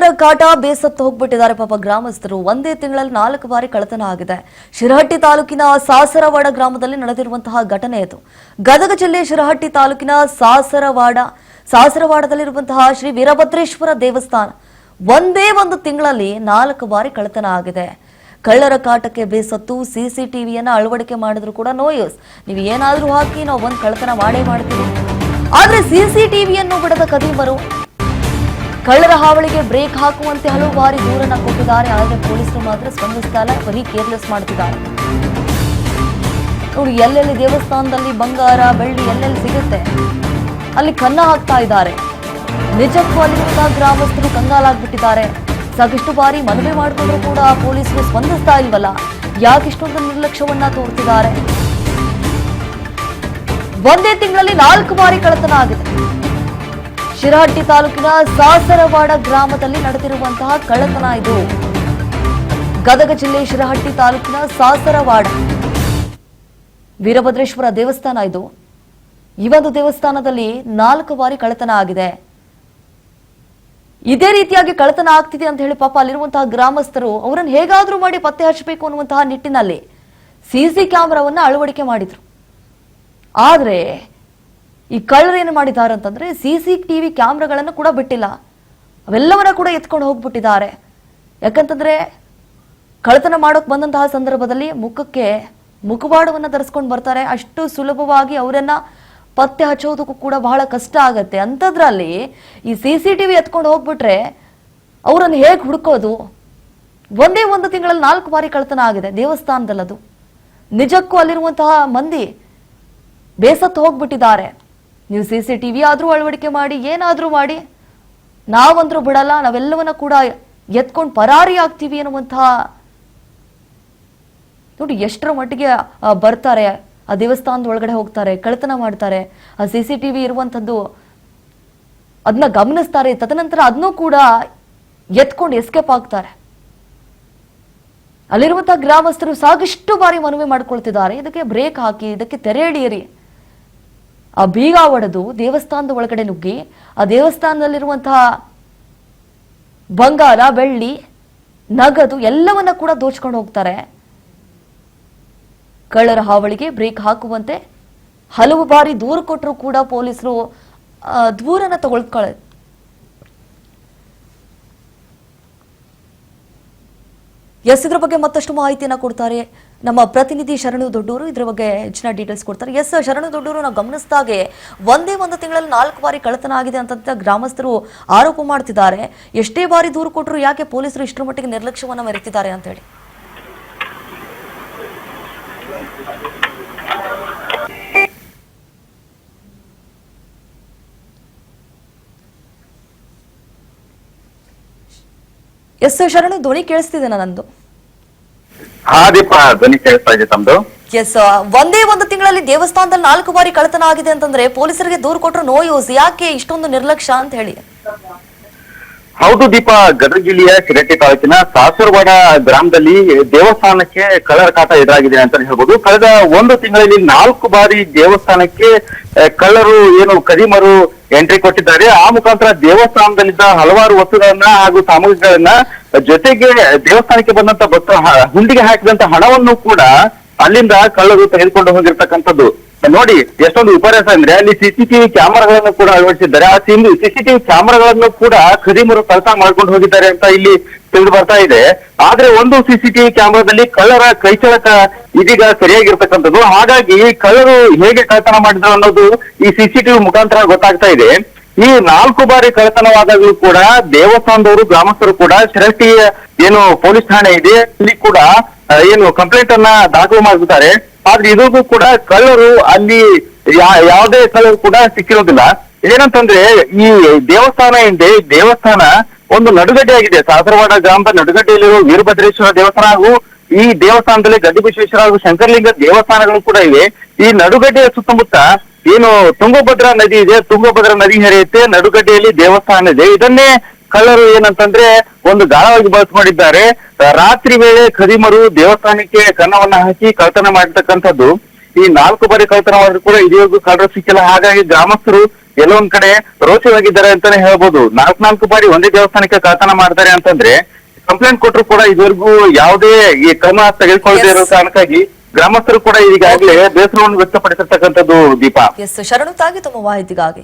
ಕಳ್ಳರ ಕಾಟ ಬೇಸತ್ತು ಹೋಗ್ಬಿಟ್ಟಿದ್ದಾರೆ ಪಾಪ ಗ್ರಾಮಸ್ಥರು. ಒಂದೇ ತಿಂಗಳಲ್ಲಿ 4 ಬಾರಿ ಕಳ್ಳತನ ಆಗಿದೆ. ಶಿರಹಟ್ಟಿ ತಾಲೂಕಿನ ಸಾಸರವಾಡ ಗ್ರಾಮದಲ್ಲಿ ನಡೆದಿರುವಂತಹ ಘಟನೆ ಇದು. ಗದಗ ಜಿಲ್ಲೆ ಶಿರಹಟ್ಟಿ ತಾಲೂಕಿನ ಸಾಸರವಾಡದಲ್ಲಿರುವಂತಹ ಶ್ರೀ ವೀರಭದ್ರೇಶ್ವರ ದೇವಸ್ಥಾನ ಒಂದೇ ಒಂದು ತಿಂಗಳಲ್ಲಿ 4 ಬಾರಿ ಕಳ್ಳತನ ಆಗಿದೆ. ಕಳ್ಳರ ಕಾಟಕ್ಕೆ ಬೇಸತ್ತು ಸಿಸಿಟಿವಿಯನ್ನ ಅಳವಡಿಕೆ ಮಾಡಿದ್ರು ಕೂಡ ನೋ ಯೂಸ್. ನೀವು ಏನಾದ್ರೂ ಹಾಕಿ ನಾವು ಒಂದು ಕಳ್ಳತನ ಮಾಡೇ ಮಾಡ್ತೀವಿ. ಆದ್ರೆ ಸಿಸಿಟಿವಿಯನ್ನು ಬಿಡದ ಕದೀಮರು ಕಳ್ಳರ ಹಾವಳಿಗೆ ಬ್ರೇಕ್ ಹಾಕುವಂತೆ ಹಲವು ಬಾರಿ ದೂರನ್ನ ಕೊಟ್ಟಿದ್ದಾರೆ. ಆದರೆ ಪೊಲೀಸರು ಮಾತ್ರ ಸ್ಪಂದಿಸ್ತಾ ಇಲ್ಲ, ಬರೀ ಕೇರ್ಲೆಸ್ ಮಾಡ್ತಿದ್ದಾರೆ. ನೋಡಿ, ಎಲ್ಲೆಲ್ಲಿ ದೇವಸ್ಥಾನದಲ್ಲಿ ಬಂಗಾರ ಬೆಳ್ಳಿ ಎಲ್ಲೆಲ್ಲಿ ಸಿಗುತ್ತೆ ಅಲ್ಲಿ ಕನ್ನ ಹಾಕ್ತಾ ಇದ್ದಾರೆ. ನಿಜಕ್ಕೂ ಅಲ್ಲಿರುವಂತಹ ಗ್ರಾಮಸ್ಥರು ಕಂಗಾಲಾಗ್ಬಿಟ್ಟಿದ್ದಾರೆ. ಸಾಕಷ್ಟು ಬಾರಿ ಮನವಿ ಮಾಡಿಕೊಂಡ್ರು ಕೂಡ ಪೊಲೀಸರು ಸ್ಪಂದಿಸ್ತಾ ಇಲ್ವಲ್ಲ, ಯಾಕಿಷ್ಟೊಂದು ನಿರ್ಲಕ್ಷ್ಯವನ್ನ ತೋರ್ತಿದ್ದಾರೆ? ಒಂದೇ ತಿಂಗಳಲ್ಲಿ 4 ಬಾರಿ ಕಳ್ಳತನ ಆಗಿದೆ. ಶಿರಹಟ್ಟಿ ತಾಲೂಕಿನ ಸಾಸರವಾಡ ಗ್ರಾಮದಲ್ಲಿ ನಡೆದಿರುವಂತಹ ಕಳ್ಳತನ ಇದು. ಗದಗ ಜಿಲ್ಲೆ ಶಿರಹಟ್ಟಿ ತಾಲೂಕಿನ ಸಾಸರವಾಡ ವೀರಭದ್ರೇಶ್ವರ ದೇವಸ್ಥಾನ ಇದು. ಈ ಒಂದು ದೇವಸ್ಥಾನದಲ್ಲಿ 4 ಬಾರಿ ಕಳ್ಳತನ ಆಗಿದೆ. ಇದೇ ರೀತಿಯಾಗಿ ಕಳ್ಳತನ ಆಗ್ತಿದೆ ಅಂತ ಹೇಳಿ ಪಾಪ ಅಲ್ಲಿರುವಂತಹ ಗ್ರಾಮಸ್ಥರು ಅವರನ್ನು ಹೇಗಾದ್ರೂ ಮಾಡಿ ಪತ್ತೆ ಹಚ್ಚಬೇಕು ಅನ್ನುವಂತಹ ನಿಟ್ಟಿನಲ್ಲಿ ಸಿಸಿ ಕ್ಯಾಮೆರಾವನ್ನ ಅಳವಡಿಕೆ ಮಾಡಿದ್ರು. ಆದ್ರೆ ಈ ಕಳ್ಳರು ಏನು ಮಾಡಿದ್ದಾರೆ ಅಂತಂದ್ರೆ ಸಿಸಿಟಿವಿ ಕ್ಯಾಮ್ರಾಗಳನ್ನು ಕೂಡ ಬಿಟ್ಟಿಲ್ಲ, ಅವೆಲ್ಲವನ್ನ ಕೂಡ ಎತ್ಕೊಂಡು ಹೋಗ್ಬಿಟ್ಟಿದ್ದಾರೆ. ಯಾಕಂತಂದ್ರೆ ಕಳ್ಳತನ ಮಾಡೋಕ್ ಬಂದಂತಹ ಸಂದರ್ಭದಲ್ಲಿ ಮುಖಕ್ಕೆ ಮುಖವಾಡವನ್ನ ಧರಿಸ್ಕೊಂಡು ಬರ್ತಾರೆ. ಅಷ್ಟು ಸುಲಭವಾಗಿ ಅವರನ್ನ ಪತ್ತೆ ಹಚ್ಚೋದಕ್ಕೂ ಕೂಡ ಬಹಳ ಕಷ್ಟ ಆಗತ್ತೆ. ಅಂಥದ್ರಲ್ಲಿ ಈ ಸಿಸಿಟಿವಿ ಎತ್ಕೊಂಡು ಹೋಗ್ಬಿಟ್ರೆ ಅವರನ್ನು ಹೇಗೆ ಹುಡುಕೋದು? ಒಂದೇ ಒಂದು ತಿಂಗಳಲ್ಲಿ 4 ಬಾರಿ ಕಳ್ಳತನ ಆಗಿದೆ ದೇವಸ್ಥಾನದಲ್ಲದು. ನಿಜಕ್ಕೂ ಅಲ್ಲಿರುವಂತಹ ಮಂದಿ ಬೇಸತ್ತು ಹೋಗ್ಬಿಟ್ಟಿದ್ದಾರೆ. ನೀವು ಸಿಸಿಟಿವಿ ಆದ್ರೂ ಅಳವಡಿಕೆ ಮಾಡಿ, ಏನಾದ್ರೂ ಮಾಡಿ, ನಾವಂದ್ರೂ ಬಿಡಲ್ಲ, ನಾವೆಲ್ಲವನ್ನ ಕೂಡ ಎತ್ಕೊಂಡು ಪರಾರಿ ಆಗ್ತೀವಿ ಅನ್ನುವಂತಹ ನೋಡಿ ಎಷ್ಟರ ಮಟ್ಟಿಗೆ ಬರ್ತಾರೆ. ಆ ದೇವಸ್ಥಾನದ ಒಳಗಡೆ ಹೋಗ್ತಾರೆ, ಕಳ್ಳತನ ಮಾಡ್ತಾರೆ. ಆ ಸಿಸಿಟಿವಿ ಇರುವಂತದ್ದು ಅದನ್ನ ಗಮನಿಸ್ತಾರೆ, ತದನಂತರ ಅದನ್ನೂ ಕೂಡ ಎತ್ಕೊಂಡು ಎಸ್ಕೇಪ್ ಆಗ್ತಾರೆ. ಅಲ್ಲಿರುವಂತಹ ಗ್ರಾಮಸ್ಥರು ಸಾಕಷ್ಟು ಬಾರಿ ಮನವಿ ಮಾಡ್ಕೊಳ್ತಿದ್ದಾರೆ, ಇದಕ್ಕೆ ಬ್ರೇಕ್ ಹಾಕಿ, ಇದಕ್ಕೆ ತೆರೆ ಎಳೆಯಿರಿ. ಆ ಬೀಗ ಒಡೆದು ದೇವಸ್ಥಾನದ ಒಳಗಡೆ ನುಗ್ಗಿ ಆ ದೇವಸ್ಥಾನದಲ್ಲಿರುವಂತಹ ಬಂಗಾರ ಬೆಳ್ಳಿ ನಗದು ಎಲ್ಲವನ್ನ ಕೂಡ ದೋಚ್ಕೊಂಡು ಹೋಗ್ತಾರೆ. ಕಳ್ಳರ ಹಾವಳಿಗೆ ಬ್ರೇಕ್ ಹಾಕುವಂತೆ ಹಲವು ಬಾರಿ ದೂರು ಕೊಟ್ಟರು ಕೂಡ ಪೊಲೀಸರು ದೂರನ್ನ ತಗೊಳ್ಕೊಳ್ಳ. ಇದ್ರ ಬಗ್ಗೆ ಮತ್ತಷ್ಟು ಮಾಹಿತಿಯನ್ನ ಕೊಡ್ತಾರೆ ನಮ್ಮ ಪ್ರತಿನಿಧಿ ಶರಣು ದೊಡ್ಡೂರು. ಇದ್ರ ಬಗ್ಗೆ ಹೆಚ್ಚಿನ ಡೀಟೇಲ್ಸ್ ಕೊಡ್ತಾರೆ. ಶರಣು ದೊಡ್ಡೂರು, ನಾವು ಗಮನಿಸಿದಾಗೆ ಒಂದೇ ಒಂದು ತಿಂಗಳಲ್ಲಿ 4 ಬಾರಿ ಕಳ್ಳತನ ಆಗಿದೆ ಅಂತ ಗ್ರಾಮಸ್ಥರು ಆರೋಪ ಮಾಡ್ತಿದ್ದಾರೆ. ಎಷ್ಟೇ ಬಾರಿ ದೂರು ಕೊಟ್ಟರು ಯಾಕೆ ಪೊಲೀಸರು ಇಷ್ಟರ ಮಟ್ಟಿಗೆ ನಿರ್ಲಕ್ಷ್ಯವನ್ನ ಮೆರೆತಿದ್ದಾರೆ ಅಂತ ಹೇಳಿ? ಶರಣು, ಧ್ವನಿ ಕೇಳಿಸ್ತಿದ್ದೇನಾ ನಂದು? ದೀಪ, ಧ್ವನಿ ಕೇಳಿಸ್ತಾ ಇದೆ ತಮ್ದು. ಒಂದೇ ಒಂದು ತಿಂಗಳಲ್ಲಿ ದೇವಸ್ಥಾನದಲ್ಲಿ 4 ಬಾರಿ ಕಳ್ಳತನ ಆಗಿದೆ ಅಂತಂದ್ರೆ ಪೊಲೀಸರಿಗೆ ದೂರು ಕೊಟ್ಟರು ನೋ ಯೂಸ್. ಯಾಕೆ ಇಷ್ಟೊಂದು ನಿರ್ಲಕ್ಷ್ಯ ಅಂತ ಹೇಳಿ? ಹೌದು ದೀಪ, ಗದಗ ಜಿಲ್ಲೆಯ ಶಿರಹಟ್ಟಿ ತಾಲೂಕಿನ ಸಾಸರವಾಡ ಗ್ರಾಮದಲ್ಲಿ ದೇವಸ್ಥಾನಕ್ಕೆ ಕಳ್ಳರ ಕಾಟ ಎದುರಾಗಿದೆ ಅಂತ ಹೇಳ್ಬೋದು. ಕಳೆದ ಒಂದು ತಿಂಗಳಲ್ಲಿ 4 ಬಾರಿ ದೇವಸ್ಥಾನಕ್ಕೆ ಕಳ್ಳರು ಕದೀಮರು ಎಂಟ್ರಿ ಕೊಟ್ಟಿದ್ದಾರೆ. ಆ ಮುಖಾಂತರ ದೇವಸ್ಥಾನದಲ್ಲಿದ್ದ ಹಲವಾರು ವಸ್ತುಗಳನ್ನ ಹಾಗೂ ಸಾಮಗ್ರಿಗಳನ್ನ, ಜೊತೆಗೆ ದೇವಸ್ಥಾನಕ್ಕೆ ಬಂದಂತ ಹುಂಡಿಗೆ ಹಾಕಿದಂತ ಹಣವನ್ನು ಕೂಡ ಅಲ್ಲಿಂದ ಕಳ್ಳರು ತೆಗೆದುಕೊಂಡು ಹೋಗಿರ್ತಕ್ಕಂಥದ್ದು. ನೋಡಿ ಎಷ್ಟೊಂದು ವಿಪರ್ಯಾಸ ಅಂದ್ರೆ ಅಲ್ಲಿ ಸಿಸಿಟಿವಿ ಕ್ಯಾಮೆರಾಗಳನ್ನು ಕೂಡ ಅಳವಡಿಸಿದ್ದಾರೆ. ಆ ಸಿಸಿಟಿವಿ ಕ್ಯಾಮೆರಾಗಳನ್ನು ಕೂಡ ಖದೀಮರು ಕಳ್ಳತನ ಮಾಡ್ಕೊಂಡು ಹೋಗಿದ್ದಾರೆ ಅಂತ ಇಲ್ಲಿ ತಿಳಿದು ಬರ್ತಾ ಇದೆ. ಆದ್ರೆ ಒಂದು ಸಿಸಿಟಿವಿ ಕ್ಯಾಮೆರಾದಲ್ಲಿ ಕಳ್ಳರ ಕೈಚಳಕ ಇದೀಗ ಸರಿಯಾಗಿರ್ತಕ್ಕಂಥದ್ದು. ಹಾಗಾಗಿ ಕಳ್ಳರು ಹೇಗೆ ಕಳ್ಳತನ ಮಾಡಿದ್ರು ಅನ್ನೋದು ಈ ಸಿಸಿಟಿವಿ ಮುಖಾಂತರ ಗೊತ್ತಾಗ್ತಾ ಇದೆ. ಈ 4 ಬಾರಿ ಕಳ್ಳತನವಾದಾಗಲೂ ಕೂಡ ದೇವಸ್ಥಾನದವರು, ಗ್ರಾಮಸ್ಥರು ಕೂಡ ಶಿರಹಟ್ಟಿ ಪೊಲೀಸ್ ಠಾಣೆ ಇದೆ, ಅಲ್ಲಿ ಕೂಡ ಕಂಪ್ಲೇಂಟ್ ಅನ್ನ ದಾಖಲು ಮಾಡಿರ್ತಾರೆ. ಆದ್ರೆ ಇದಕ್ಕೂ ಕೂಡ ಕಳ್ಳರು ಅಲ್ಲಿ ಯಾವುದೇ ಕಳ್ಳರು ಕೂಡ ಸಿಕ್ಕಿರೋದಿಲ್ಲ. ಏನಂತಂದ್ರೆ ಈ ದೇವಸ್ಥಾನ ಒಂದು ನಡುಗಡ್ಡೆ ಆಗಿದೆ. ಸಾಸರವಾಡ ಗ್ರಾಮದ ನಡುಗಡ್ಡೆಯಲ್ಲಿರುವ ವೀರಭದ್ರೇಶ್ವರ ದೇವಸ್ಥಾನ ಹಾಗೂ ಈ ದೇವಸ್ಥಾನದಲ್ಲಿ ಗಡ್ಡಿಬಸವೇಶ್ವರ ಹಾಗೂ ಶಂಕರಲಿಂಗ ದೇವಸ್ಥಾನಗಳು ಕೂಡ ಇವೆ. ಈ ನಡುಗಡ್ಡೆಯ ಸುತ್ತಮುತ್ತ ತುಂಗಭದ್ರಾ ನದಿ ಇದೆ. ತುಂಗಭದ್ರಾ ನದಿ ಹರಿಯುತ್ತೆ, ನಡುಗಡ್ಡೆಯಲ್ಲಿ ದೇವಸ್ಥಾನ ಇದೆ. ಇದನ್ನೇ ಕಳ್ಳರು ಏನಂತಂದ್ರೆ ಒಂದು ಗಾಳವಾಗಿ ಬಳಸ್ಕೊಂಡಿದ್ದಾರೆ. ರಾತ್ರಿ ವೇಳೆ ಖದೀಮರು ದೇವಸ್ಥಾನಕ್ಕೆ ಕನ್ನವನ್ನ ಹಾಕಿ ಕಳ್ಳತನ ಮಾಡಿರ್ತಕ್ಕಂಥದ್ದು. ಈ 4 ಬಾರಿ ಕಳ್ಳತನ ಮಾಡಿದ್ರು ಕೂಡ ಇದುವರೆಗೂ ಕಳ್ಳರು ಸಿಕ್ಕಿಲ್ಲ. ಹಾಗಾಗಿ ಗ್ರಾಮಸ್ಥರು ಎಲ್ಲೋ ಒಂದ್ ಕಡೆ ರೋಚವಾಗಿದ್ದಾರೆ ಅಂತಾನೆ ಹೇಳ್ಬೋದು. ನಾಲ್ಕು ಬಾರಿ ಒಂದೇ ದೇವಸ್ಥಾನಕ್ಕೆ ಕಳ್ಳತನ ಮಾಡ್ತಾರೆ ಅಂತಂದ್ರೆ ಕಂಪ್ಲೇಂಟ್ ಕೊಟ್ಟರು ಕೂಡ ಇದುವರೆಗೂ ಯಾವುದೇ ಈ ಕ್ರಮ ತೆಗೆದುಕೊಳ್ಳದೆ ಇರೋ ಕಾರಣಕ್ಕಾಗಿ ಗ್ರಾಮಸ್ಥರು ಕೂಡ ಈಗಾಗಲೇ ಬೇಸರವನ್ನು ವ್ಯಕ್ತಪಡಿಸಿರ್ತಕ್ಕಂಥದ್ದು. ದೀಪಾ, ಶರಣು ತಾಗಿ ತಮ್ಮ ಮಾಹಿತಿಗಾಗಿ.